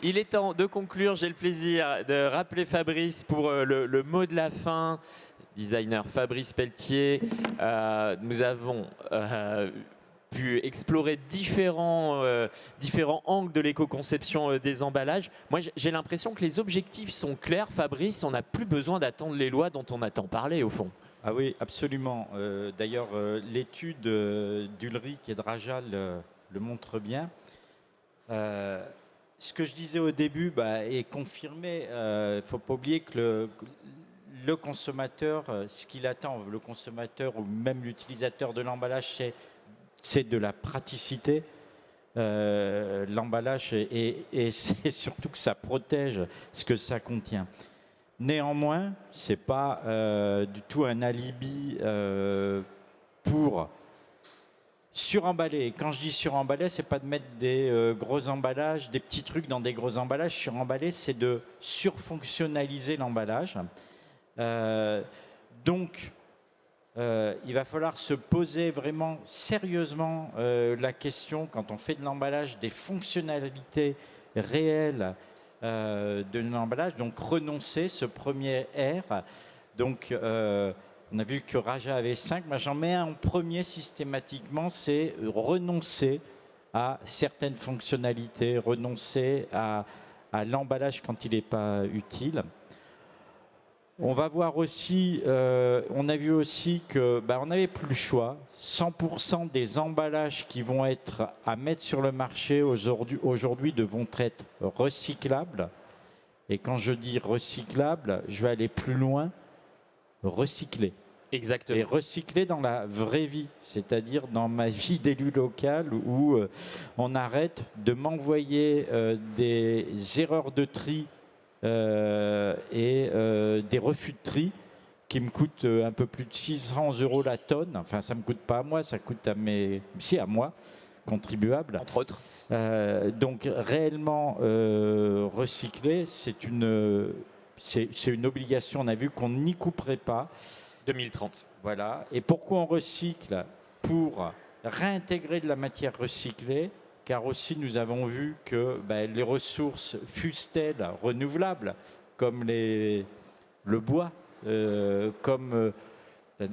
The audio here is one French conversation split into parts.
Il est temps de conclure. J'ai le plaisir de rappeler Fabrice pour le mot de la fin. Designer Fabrice Pelletier. Nous avons pu explorer différents angles de l'éco-conception des emballages. Moi, j'ai l'impression que les objectifs sont clairs, Fabrice. On n'a plus besoin d'attendre les lois dont on a tant parlé, au fond. Ah oui, absolument. D'ailleurs, l'étude d'Ulrich et de Rajal le montre bien. Ce que je disais au début est confirmé. Il ne faut pas oublier que le consommateur, ce qu'il attend, le consommateur ou même l'utilisateur de l'emballage, c'est de la praticité. L'emballage et c'est surtout que ça protège ce que ça contient. Néanmoins, ce n'est pas du tout un alibi pour suremballer. Quand je dis suremballer, ce n'est pas de mettre des gros emballages, des petits trucs dans des gros emballages. Suremballer, c'est de surfonctionnaliser l'emballage. Donc, il va falloir se poser vraiment sérieusement la question, quand on fait de l'emballage, des fonctionnalités réelles de l'emballage, donc renoncer, ce premier R. Donc, on a vu que Raja avait 5, moi j'en mets un en premier systématiquement, c'est renoncer à certaines fonctionnalités, renoncer à l'emballage quand il n'est pas utile. On va voir aussi, on a vu aussi que on n'avait plus le choix. 100% des emballages qui vont être à mettre sur le marché aujourd'hui devront être recyclables. Et quand je dis recyclables, je vais aller plus loin, recycler. Exactement. Et recycler dans la vraie vie, c'est-à-dire dans ma vie d'élu local où on arrête de m'envoyer des erreurs de tri et des refus de tri qui me coûtent un peu plus de 600 € la tonne. Enfin, ça ne me coûte pas à moi, ça coûte à à moi, contribuable. Entre autres. Donc, réellement, recycler, c'est une obligation. On a vu qu'on n'y couperait pas. 2030. Voilà. Et pourquoi on recycle? Pour réintégrer de la matière recyclée, car aussi nous avons vu que les ressources, fussent-elles renouvelables, comme le bois, comme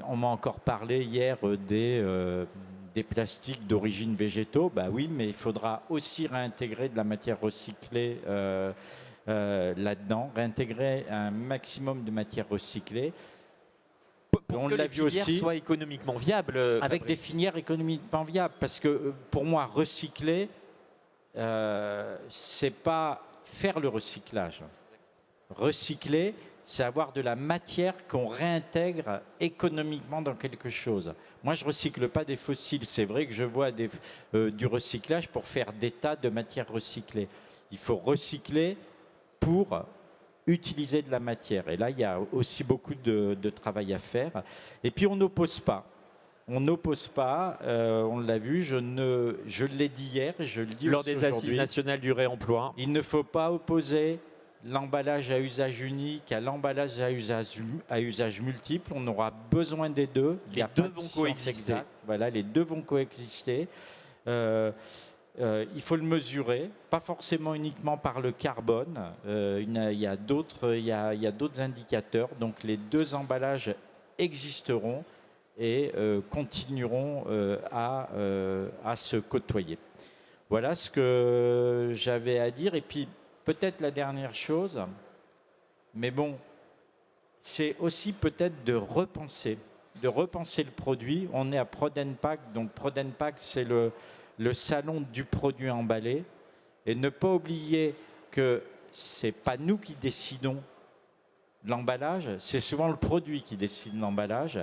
on m'a encore parlé hier des plastiques d'origine végétaux, oui, mais il faudra aussi réintégrer de la matière recyclée là-dedans, réintégrer un maximum de matière recyclée. Pour que les filières soient économiquement viables. Avec Fabrice. des filières économiquement viables. Parce que pour moi, recycler, c'est pas faire le recyclage. Recycler, c'est avoir de la matière qu'on réintègre économiquement dans quelque chose. Moi, je ne recycle pas des fossiles. C'est vrai que je vois du recyclage pour faire des tas de matières recyclées. Il faut recycler pour utiliser de la matière. Et là, il y a aussi beaucoup de travail à faire. Et puis, on n'oppose pas. On n'oppose pas, on l'a vu, je l'ai dit hier et je le dis lors aussi des Assises nationales du réemploi. Il ne faut pas opposer l'emballage à usage unique à l'emballage à usage multiple. On aura besoin des deux. Les deux vont coexister. Voilà, les deux vont coexister. Il faut le mesurer, pas forcément uniquement par le carbone. Il y a d'autres indicateurs. Donc les deux emballages existeront et continueront à se côtoyer. Voilà ce que j'avais à dire. Et puis peut-être la dernière chose, mais bon, c'est aussi peut-être de repenser le produit. On est à Prodenpack, donc Prodenpack c'est le salon du produit emballé, et ne pas oublier que ce n'est pas nous qui décidons l'emballage, c'est souvent le produit qui décide l'emballage,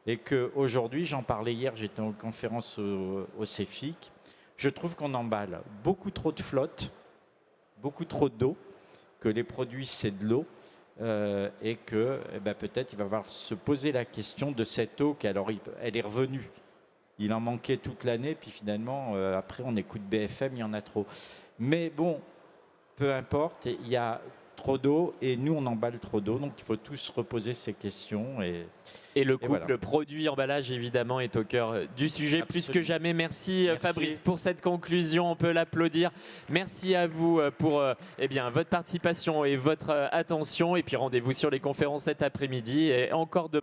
et qu'aujourd'hui, j'en parlais hier, j'étais en conférence au CEFIC, je trouve qu'on emballe beaucoup trop de flotte, beaucoup trop d'eau, que les produits c'est de l'eau, et que peut-être il va falloir se poser la question de cette eau elle est revenue. Il en manquait toute l'année, puis finalement, après on écoute BFM, il y en a trop. Mais bon, peu importe, il y a trop d'eau et nous, on emballe trop d'eau. Donc, il faut tous se reposer ces questions. Et le couple voilà. produit-emballage, évidemment, est au cœur du sujet plus que jamais. Merci, Merci. Fabrice pour cette conclusion. On peut l'applaudir. Merci à vous pour votre participation et votre attention. Et puis rendez-vous sur les conférences cet après-midi. Et encore de...